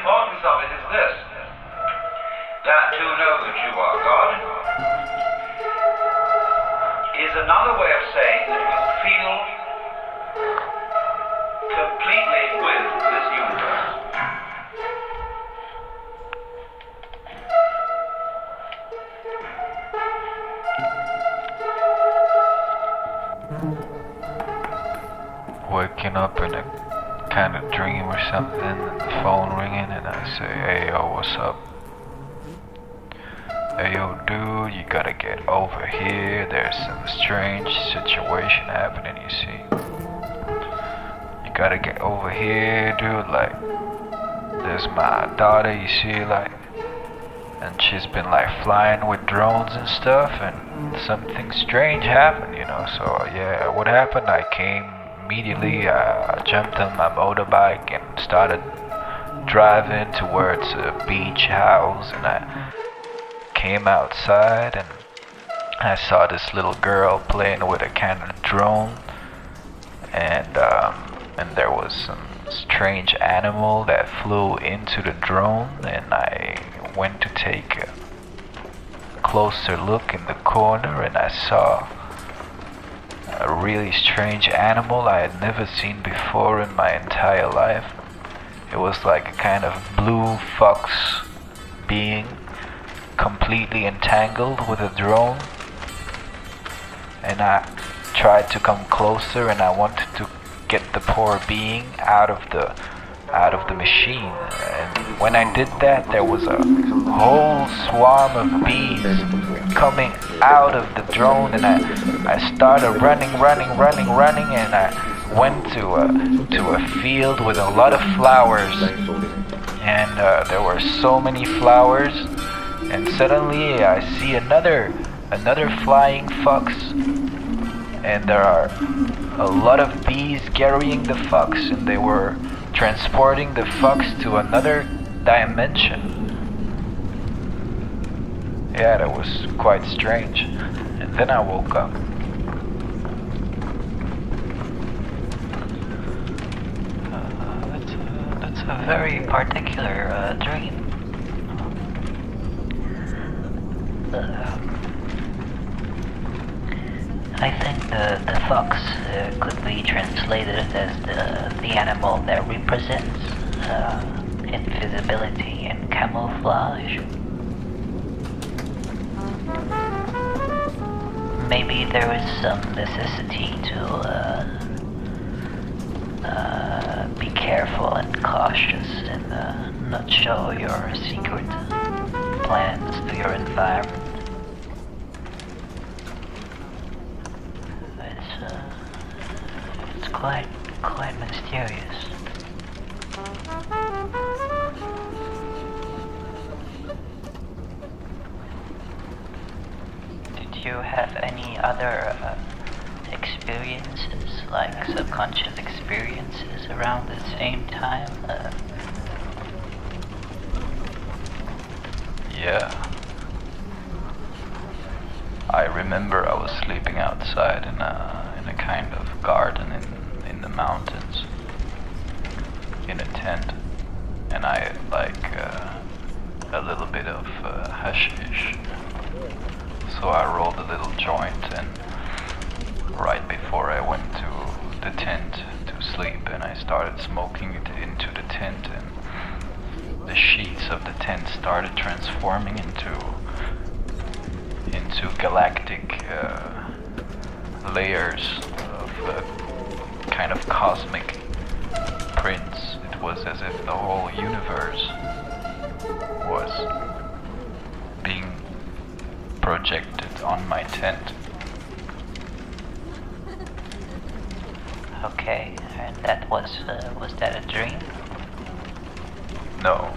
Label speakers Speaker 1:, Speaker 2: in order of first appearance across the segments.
Speaker 1: importance of it is this, that to know that you are God is another way of saying that you feel completely with this universe.
Speaker 2: Waking up in a kind of dream or something, and the phone ringing, and I say, "Hey yo, what's up? Hey yo, dude, you gotta get over here. There's some strange situation happening, you see. You gotta get over here, dude. Like, there's my daughter, you see, like, and she's been like flying with drones and stuff, and something strange happened, you know. So yeah, what happened? I came immediately, jumped on my motorbike and started driving towards a beach house, and I came outside and I saw this little girl playing with a kind of drone, and there was some strange animal that flew into the drone, and I went to take a closer look in the corner, and I saw a really strange animal I had never seen before in my entire life. It was like a kind of blue fox being, completely entangled with a drone, and I tried to come closer, and I wanted to get the poor being out of the machine. And when I did that, there was a whole swarm of bees coming out of the drone, and I started running, and I went to a field with a lot of flowers, and there were so many flowers, and suddenly I see another flying fox, and there are a lot of bees carrying the fox, and they were transporting the fox to another dimension. Yeah, that was quite strange. And then I woke up. That's a very particular dream.
Speaker 3: I think the fox could be translated as the animal that represents invisibility and camouflage. Maybe there is some necessity to be careful and cautious and not show your secret plans to your environment. It's quite mysterious. Did you have any other experiences, like subconscious experiences around the same time?
Speaker 2: Yeah. I remember I was sleeping outside in a kind of garden in the mountains, in a tent, and I had like a little bit of hashish. So I rolled a little joint, and right before I went to the tent to sleep, and I started smoking it into the tent, and the sheets of the tent started transforming into galactic layers of kind of cosmic prints. It was as if the whole universe was being projected on my tent.
Speaker 3: Okay, and that was that a dream?
Speaker 2: No.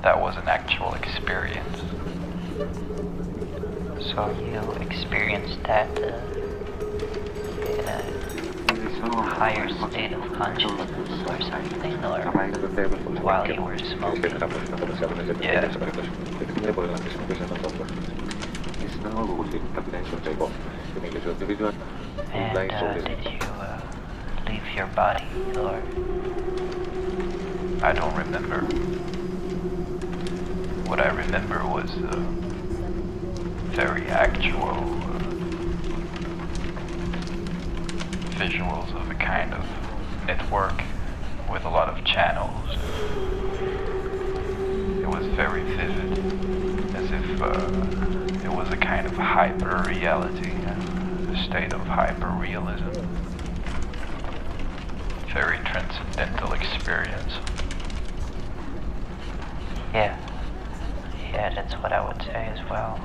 Speaker 2: That was an actual experience.
Speaker 3: So you experienced that in a higher state of consciousness or something, or while you were smoking?
Speaker 2: Yeah.
Speaker 3: And did you leave your body, or
Speaker 2: I don't remember. What I remember was the very actual visuals of a kind of network with a lot of channels. It was very vivid, as if it was a kind of hyper-reality, a state of hyper-realism. Very transcendental experience.
Speaker 3: Yeah. Yeah, that's what I would say as well.